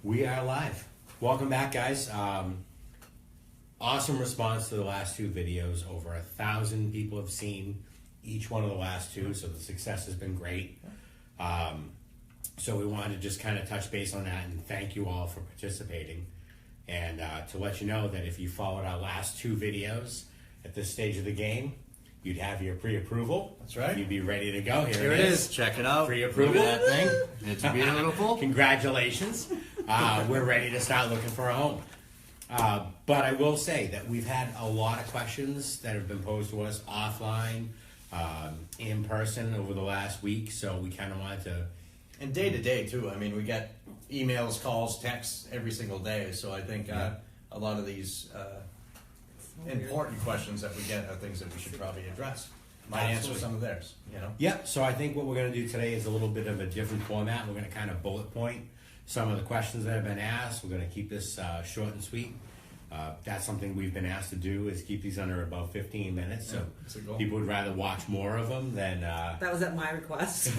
We are live. Welcome back, guys. Awesome response to the last two videos. Over 1,000 people have seen each one of the last two, so the success has been great. So we wanted to just kind of touch base on that and thank you all for participating. And to let you know that if you followed our last two videos at this stage of the game, you'd have your pre-approval. That's right. You'd be ready to go. Here it is. Check it out. Pre-approval. Look at that thing. It's beautiful. Congratulations. We're ready to start looking for a home. But I will say that we've had a lot of questions that have been posed to us offline, in person over the last week. So we kind of wanted to... And day to day, too. I mean, we get emails, calls, texts every single day. So I think a lot of these important questions that we get are things that we should probably address. Might answer some of theirs, you know? Yeah, so I think what we're going to do today is a little bit of a different format. We're going to kind of bullet point some of the questions that have been asked. We're going to keep this short and sweet. That's something we've been asked to do, is keep these under about 15 minutes. So people would rather watch more of them than... That was at my request.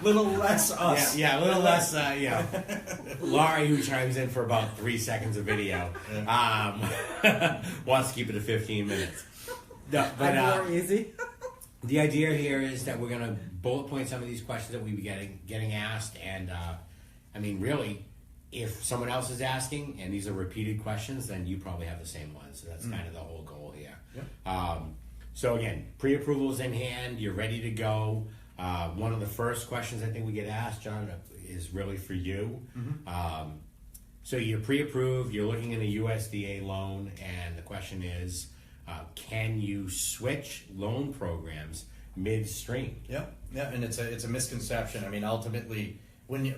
Little less us. Yeah, a little less, Laurie, who chimes in for about 3 seconds of video, wants to keep it to 15 minutes. No, but I'm more easy. The idea here is that we're going to bullet point some of these questions that we be getting asked. And, I mean, really... If someone else is asking, and these are repeated questions, then you probably have the same ones. So that's kind of the whole goal here. Yeah. So again, pre-approval is in hand. You're ready to go. One of the first questions I think we get asked, John, is really for you. Mm-hmm. So you're pre-approved. You're looking at a USDA loan, and the question is, can you switch loan programs midstream? Yeah, and it's a misconception. I mean, ultimately...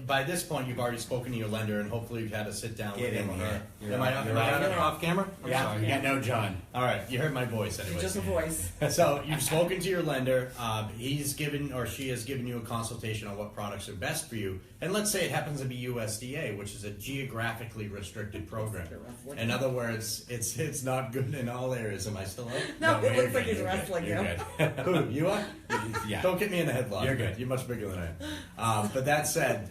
by this point, you've already spoken to your lender, and hopefully you've had a sit down with him or her. Am I off camera? Yeah, you got no John. All right, you heard my voice anyway. Just a voice. So you've spoken to your lender. He's given or she has given you a consultation on what products are best for you. And let's say it happens to be USDA, which is a geographically restricted program. In other words, it's not good in all areas. Am I still up? No, it looks like he's wrestling You're him. good. Who, you are? Yeah. Don't get me in the headlock. You're good. You're much bigger than I am. But that said,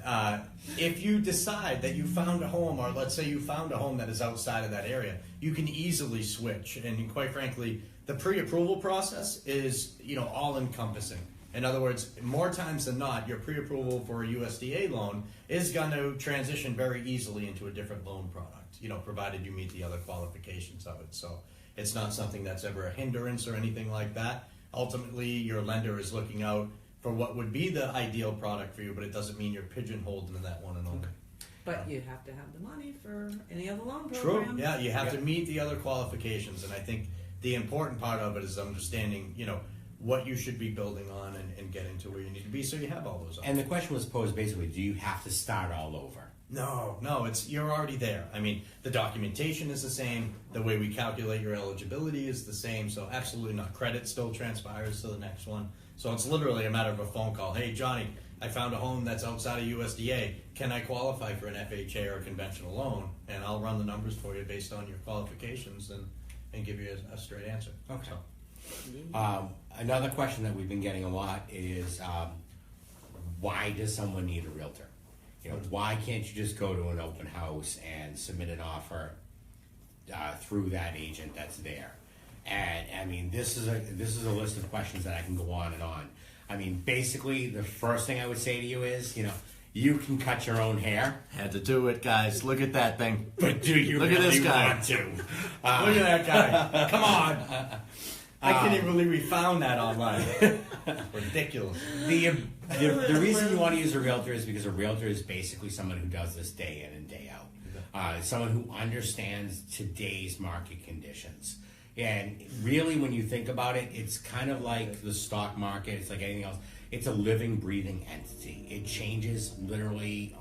if you decide that you found a home, or let's say you found a home that is outside of that area, you can easily switch. And quite frankly, the pre-approval process is, all-encompassing. In other words, more times than not, your pre-approval for a USDA loan is going to transition very easily into a different loan product, provided you meet the other qualifications of it. So it's not something that's ever a hindrance or anything like that. Ultimately, your lender is looking out for what would be the ideal product for you, but it doesn't mean you're pigeonholed into that one and only. But you have to have the money for any other loan True. program. Yeah, you have to meet the other qualifications, and I think the important part of it is understanding, what you should be building on and getting to where you need to be, so you have all those options. And the question was posed basically, do you have to start all over? No, you're already there. I mean, the documentation is the same, the way we calculate your eligibility is the same, so absolutely not. Credit still transpires to the next one. So it's literally a matter of a phone call. Hey, Johnny, I found a home that's outside of USDA. Can I qualify for an FHA or a conventional loan? And I'll run the numbers for you based on your qualifications and give you a straight answer. Okay. So. Another question that we've been getting a lot is, why does someone need a realtor? Why can't you just go to an open house and submit an offer through that agent that's there? And I mean, this is a list of questions that I can go on and on. I mean, basically, the first thing I would say to you is, you can cut your own hair. Had to do it, guys. Look at that thing. But do you Look really at this guy. want to? Look at that guy. Come on. I can't even believe we found that online. Ridiculous. The reason you want to use a realtor is because a realtor is basically someone who does this day in and day out. Someone who understands today's market conditions. And really, when you think about it, it's kind of like the stock market. It's like anything else. It's a living, breathing entity. It changes literally,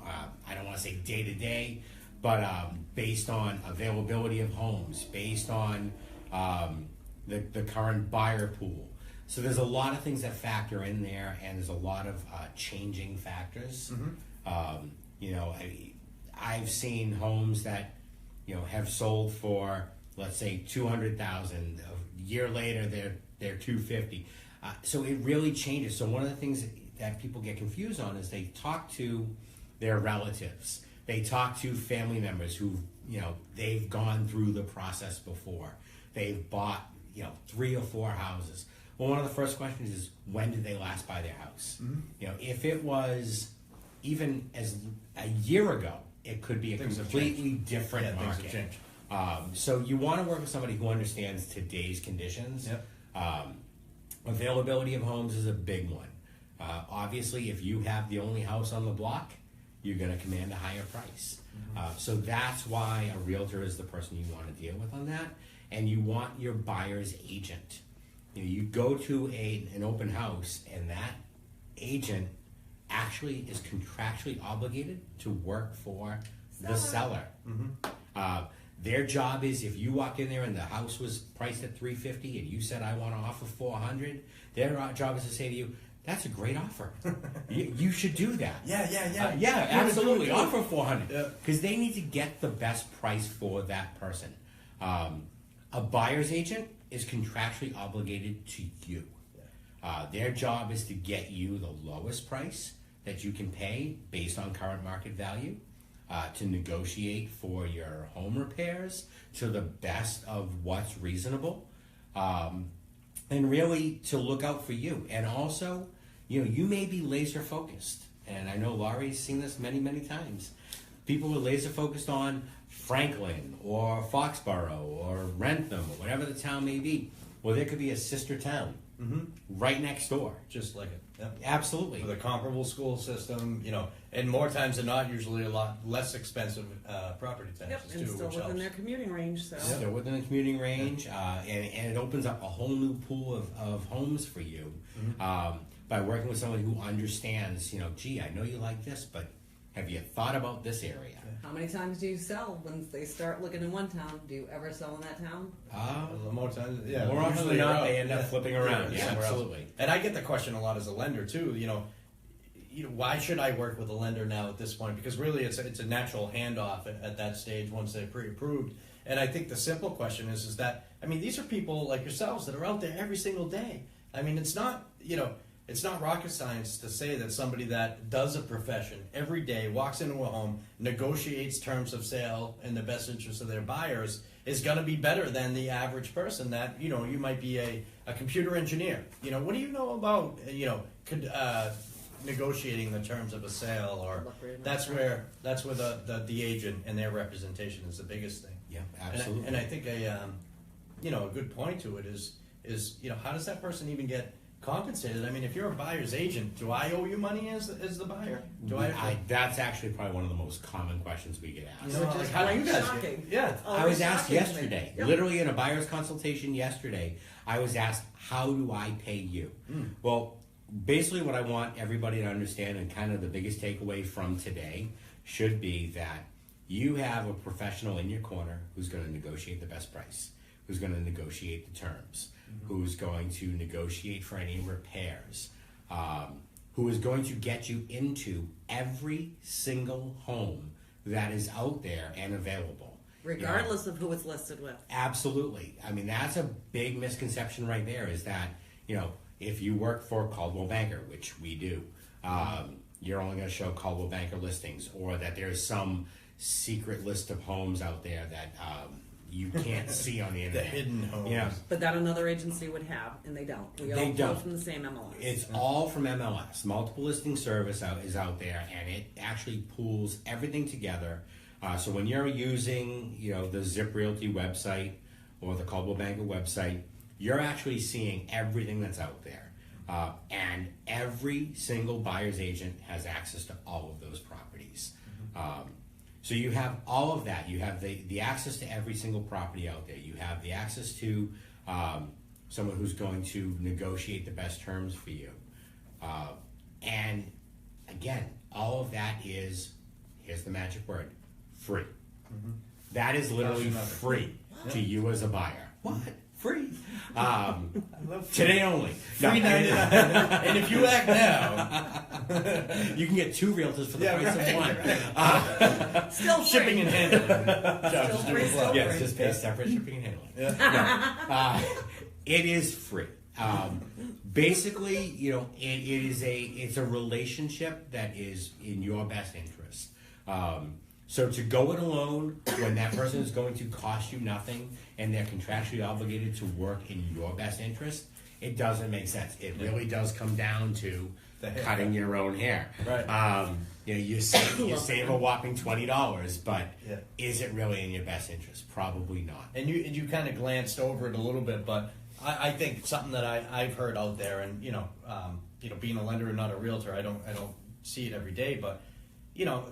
I don't want to say day to day, but based on availability of homes, based on the current buyer pool. So there's a lot of things that factor in there, and there's a lot of changing factors. Mm-hmm. I've seen homes that have sold for, let's say, $200,000. A year later, they're $250,000. So it really changes. So one of the things that people get confused on is they talk to their relatives. They talk to family members who, they've gone through the process before. They've bought, 3 or 4 houses. Well, one of the first questions is, when did they last buy their house? If it was even as a year ago, it could be a completely different market. Things have changed. So you want to work with somebody who understands today's conditions. Yep. Availability of homes is a big one. Obviously, if you have the only house on the block, you're going to command a higher price. So that's why a realtor is the person you want to deal with on that. And you want your buyer's agent. You go to an open house, and that agent actually is contractually obligated to work for the seller. Their job is, if you walk in there and the house was priced at $350 and you said, I want to offer $400, their job is to say to you, that's a great offer. You should do that. Yeah, Absolutely. Do it. Offer $400 because they need to get the best price for that person. A buyer's agent is contractually obligated to you. Their job is to get you the lowest price that you can pay based on current market value, to negotiate for your home repairs to the best of what's reasonable, and really to look out for you. And also, you may be laser focused, and I know Laurie's seen this many, many times. People are laser focused on Franklin or Foxborough or Rentham or whatever the town may be. Well, there could be a sister town right next door. Just like it. Yep. Absolutely. With a comparable school system, and more times than not, usually a lot less expensive property taxes and too, still which within helps. their commuting range. So Still within the commuting range, and it opens up a whole new pool of homes for you by working with somebody who understands, gee, I know you like this, but have you thought about this area? how many times do you sell when they start looking in one town? Do you ever sell in that town? More times, More often usually than not, you're they out. end up flipping around. Yeah, somewhere else. absolutely. And I get the question a lot as a lender too. Why should I work with a lender now at this point? Because really, it's a natural handoff at that stage once they're pre-approved. And I think the simple question is that these are people like yourselves that are out there every single day. It's not it's not rocket science to say that somebody that does a profession every day, walks into a home, negotiates terms of sale in the best interest of their buyers, is going to be better than the average person that, you might be a computer engineer. What do you know about, negotiating the terms of a sale? Or that's where the agent and their representation is the biggest thing. Yeah, absolutely. And I think a good point to it is how does that person even get compensated? If you're a buyer's agent, do I owe you money as the buyer? That's actually probably one of the most common questions we get asked. How do you guys shocking. I was asked shocking to me. yesterday, Yep. literally in a buyer's consultation yesterday, I was asked, how do I pay you? Well, basically what I want everybody to understand, and kind of the biggest takeaway from today, should be that you have a professional in your corner who's going to negotiate the best price, who's going to negotiate the terms, who's going to negotiate for any repairs, who is going to get you into every single home that is out there and available. Regardless of who it's listed with. Absolutely. That's a big misconception right there, is that, if you work for Caldwell Banker, which we do, you're only going to show Caldwell Banker listings, or that there's some secret list of homes out there that you can't see on the internet. The hidden homes. Yeah. But that another agency would have, and they don't. We all pull from the same MLS. It's all from MLS. Multiple Listing Service is out there, and it actually pulls everything together. So when you're using, the Zip Realty website or the Caldwell Banker website, you're actually seeing everything that's out there. And every single buyer's agent has access to all of those properties. So you have all of that. You have the access to every single property out there. You have the access to someone who's going to negotiate the best terms for you. And again, all of that is, here's the magic word, free. That is literally free to you as a buyer. What? Free. Today only. Free 99. And if you act now, you can get 2 realtors for the price of one. Still free. shipping and handling. Still free, still Yes, free. just pay separate shipping and handling. Yeah. It is free. Basically, it's a relationship that is in your best interest. So to go it alone when that person is going to cost you nothing and they're contractually obligated to work in your best interest, it doesn't make sense. It really does come down to cutting your own hair. Right. You save a whopping $20, but is it really in your best interest? Probably not. And you kind of glanced over it a little bit, but I think something that I've heard out there, and being a lender and not a realtor, I don't see it every day, but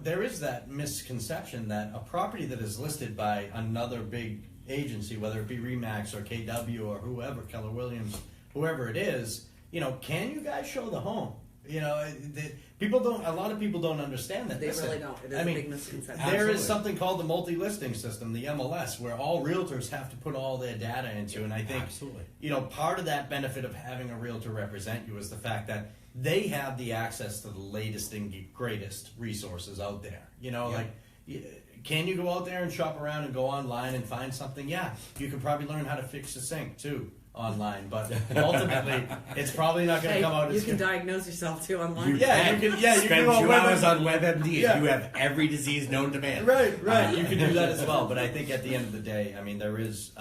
there is that misconception that a property that is listed by another big agency, whether it be Remax or KW or whoever, Keller Williams, whoever it is, can you guys show the home? A lot of people don't understand that. They really don't. It is a big misconception. There is something called the multi-listing system, the MLS, where all realtors have to put all their data into, and I think, part of that benefit of having a realtor represent you is the fact that they have the access to the latest and greatest resources out there. Can you go out there and shop around and go online and find something? Yeah, you can probably learn how to fix the sink too online, but ultimately, it's probably not going to come out as good. You can diagnose yourself too online. You can spend 2 hours on WebMD. Yeah. You have every disease known to man. Right. You can do that as well. But I think at the end of the day, there is,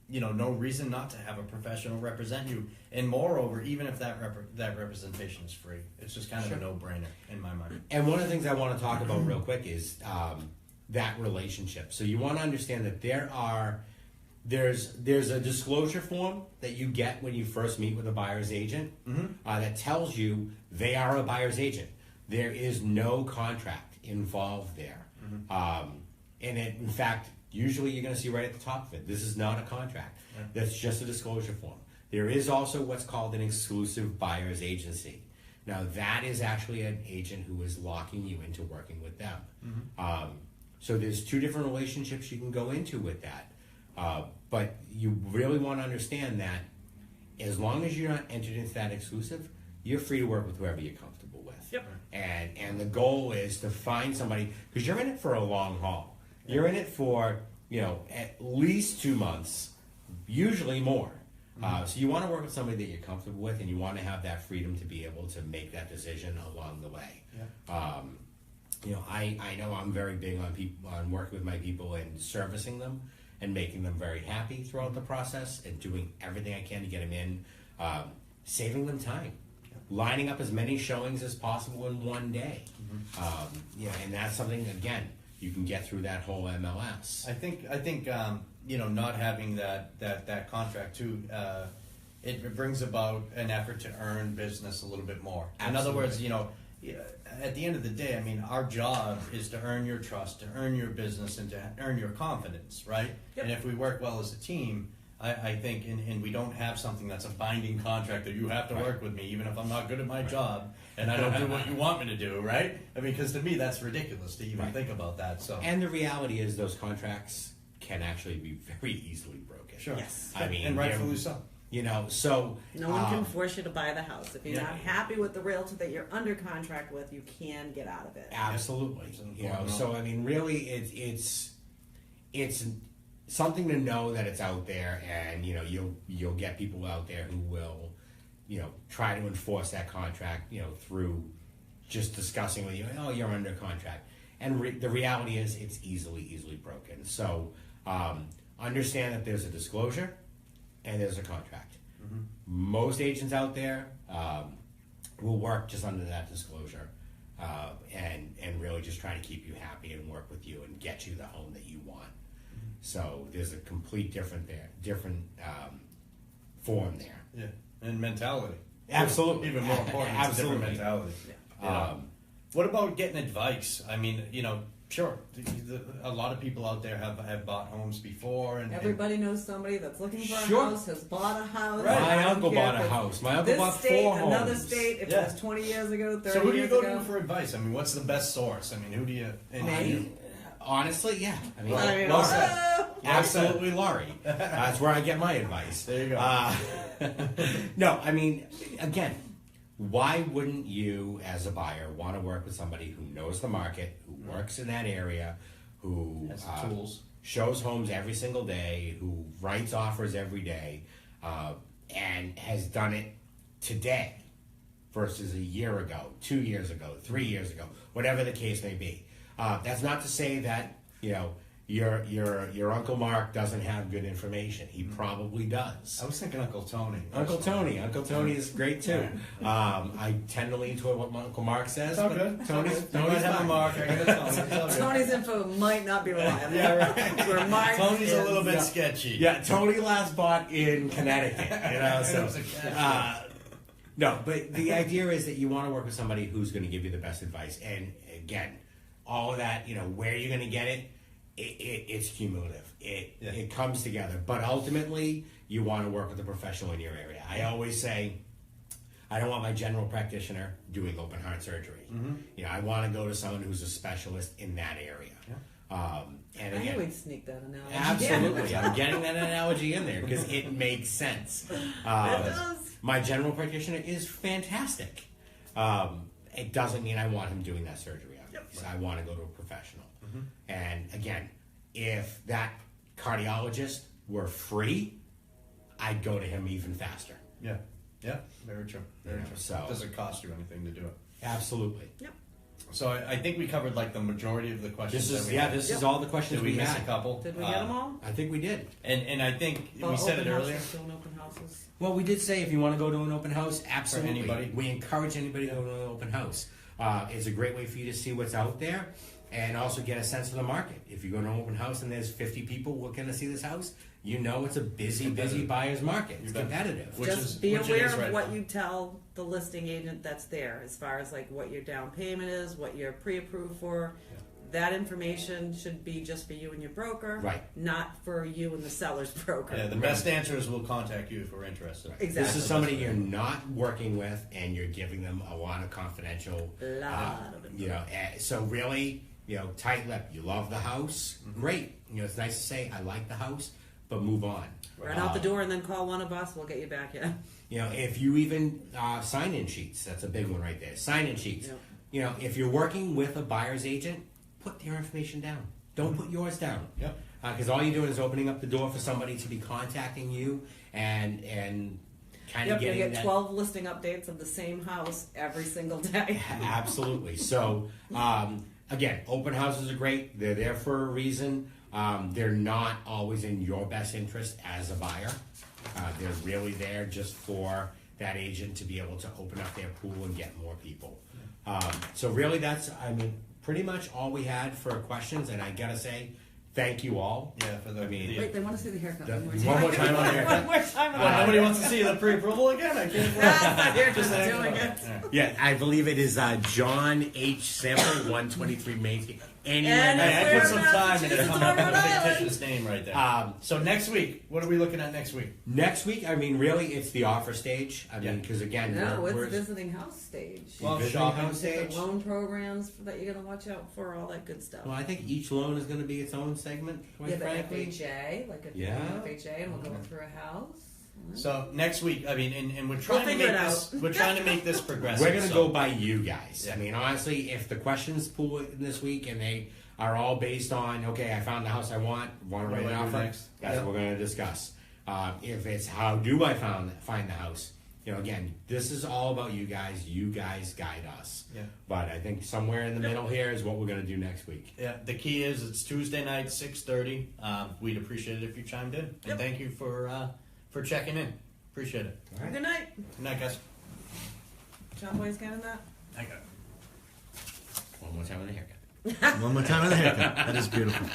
no reason not to have a professional represent you. And moreover, even if that representation is free, it's just kind of a no-brainer in my mind. And one of the things I want to talk about real quick is that relationship. So you want to understand that there's a disclosure form that you get when you first meet with a buyer's agent that tells you they are a buyer's agent. There is no contract involved there. In fact, usually you're going to see right at the top of it, this is not a contract. That's just a disclosure form. There is also what's called an exclusive buyer's agency. Now that is actually an agent who is locking you into working with them. So there's 2 different relationships you can go into with that. But you really want to understand that as long as you're not entered into that exclusive, you're free to work with whoever you're comfortable with. Yep. And the goal is to find somebody, because you're in it for a long haul. You're in it for, at least 2 months, usually more. So you want to work with somebody that you're comfortable with, and you want to have that freedom to be able to make that decision along the way. I know I'm very big on working with my people and servicing them and making them very happy throughout the process and doing everything I can to get them in, saving them time, lining up as many showings as possible in one day. And that's something, again, you can get through that whole MLS. I think not having that contract too, it brings about an effort to earn business a little bit more. Absolutely. In other words, at the end of the day, our job is to earn your trust, to earn your business, and to earn your confidence, right? Yep. And if we work well as a team, I think, and we don't have something that's a binding contract that you have to work with me, even if I'm not good at my job and I don't do what you want me to do, right? Because to me, that's ridiculous to even think about that. So, and the reality is, those contracts can actually be very easily broken. Sure. Yes. And rightfully so. So no one can force you to buy the house. If you're not happy with the realtor that you're under contract with, you can get out of it. Absolutely. So really, it's something to know that it's out there, and you'll get people out there who will try to enforce that contract through just discussing with you. Oh, you're under contract, and the reality is it's easily broken. So understand that there's a disclosure and there's a contract. Most agents out there will work just under that disclosure and really just try to keep you happy and work with you and get you the home that you want. So there's a complete different form there. Yeah, and mentality. Absolutely. Even more important, it's a different mentality. What about getting advice? Sure, a lot of people out there have bought homes before, and everybody knows somebody that's looking for a house, has bought a house. Right. My uncle bought a house. My uncle bought 4 homes. Another state, if it was 20 years ago, 30 years ago. So who do you go to for advice? What's the best source? Who do you... Honestly, yeah. Laurie. Absolutely, Laurie. That's where I get my advice. There you go. No, again, why wouldn't you, as a buyer, want to work with somebody who knows the market, who works in that area, who has tools, shows homes every single day, who writes offers every day, and has done it today versus a year ago, 2 years ago, 3 years ago, whatever the case may be. That's not to say that, your Uncle Mark doesn't have good information. He probably does. I was thinking Uncle Tony. Uncle Tony is great too. I tend to lean toward what my Uncle Mark says. It's all but good. Tony's I might have a fine. Mark. I got a Tony. It's all good. Tony's info might not be reliable. Yeah, right. Where Mark's Tony's a is- little bit Yeah. sketchy. Yeah, Tony last bought in Connecticut. It So was a cash no, but the idea is that you want to work with somebody who's going to give you the best advice. And again, all of that, where you're going to get it, it's cumulative. It comes together. But ultimately, you want to work with a professional in your area. I always say, I don't want my general practitioner doing open heart surgery. I want to go to someone who's a specialist in that area. And I again, knew we'd sneak that analogy. absolutely, I'm getting that analogy in there because it makes sense. It does. My general practitioner is fantastic. It doesn't mean I want him doing that surgery on me. So I want to go to a professional. And again, if that cardiologist were free, I'd go to him even faster. Yeah. Yeah. Very true. Very true. So It doesn't cost you anything to do it. absolutely. Yep. So I think we covered like the majority of the questions. This is that we had. this is all the questions Did we we miss had. a couple? Did we get them all? I think we did. And I think we About said it open earlier. houses, doing open houses. Well, we did say if you want to go to an open house, absolutely. anybody. We encourage anybody to go to an open house. It's a great way for you to see what's out there and also get a sense of the market. If you go to an open house and there's 50 people looking to see this house, it's a busy buyer's market. It's You bet. competitive. Which Just is- be which it aware is of right what now. you tell the listing agent that's there, as far as like what your down payment is, what you're pre-approved for. That information should be just for you and your broker, Right. not for you and the seller's broker. Yeah, the best answer is we'll contact you if we're interested. Exactly. This is somebody you're not working with, and you're giving them a lot of confidential. Lot of So really, tight lip. You love the house, great. It's nice to say I like the house, but move on. Run out the door and then call one of us. We'll get you back in. If you even sign-in sheets, that's a big one right there. Sign-in sheets. Yep. If you're working with a buyer's agent, put their information down. Don't put yours down. Yep. Because all you're doing is opening up the door for somebody to be contacting you and kind of Yep, you getting get that. 12 listing updates of the same house every single day. Absolutely. So, again, open houses are great. They're there for a reason. They're not always in your best interest as a buyer. They're really there just for that agent to be able to open up their pool and get more people. So really that's, pretty much all we had for questions. And I gotta say, thank you all. Yeah, for the. Wait, they want to see the haircut. The- One more time. one more time on there. One more time. Well, nobody wants to see the pre-approval again. I can't. You're just Just doing it. Yeah, I believe it is John H. Sample, 123 Main Street. Anywhere. And in Hey, I put Where some time into Massachusetts coming up with a or Rhode Island? fictitious name right there. So next week, what are we looking at next week? Next week, really, it's the offer stage. Yeah. Because again, No, we're it's visiting house stage. Well, visiting shopping house stage. Different loan programs that you're gonna watch out for, all that good stuff. Well, I think each loan is going to be its own segment, quite Yeah, the frankly. FHA, like a Yeah. FHA, and we'll go through a house. So next week, and we're trying to figure make it this. out. We're trying to make this progressive. We're going to so- go by you guys. Yeah. Honestly, if the questions pool in this week and they are all based on, okay, I found the house I want to What write do an I do offer, next? that's Yeah. what we're going to discuss. If it's how do I find the house, again, this is all about you guys. You guys guide us. Yeah. But I think somewhere in the middle here is what we're going to do next week. Yeah, the key is it's Tuesday night, 6:30. We'd appreciate it if you chimed in, and thank you for checking in. Appreciate it. All right. Good night. Good night, guys. John Boy's getting that? I got it. One more time on the haircut. One more time on the haircut. That is beautiful.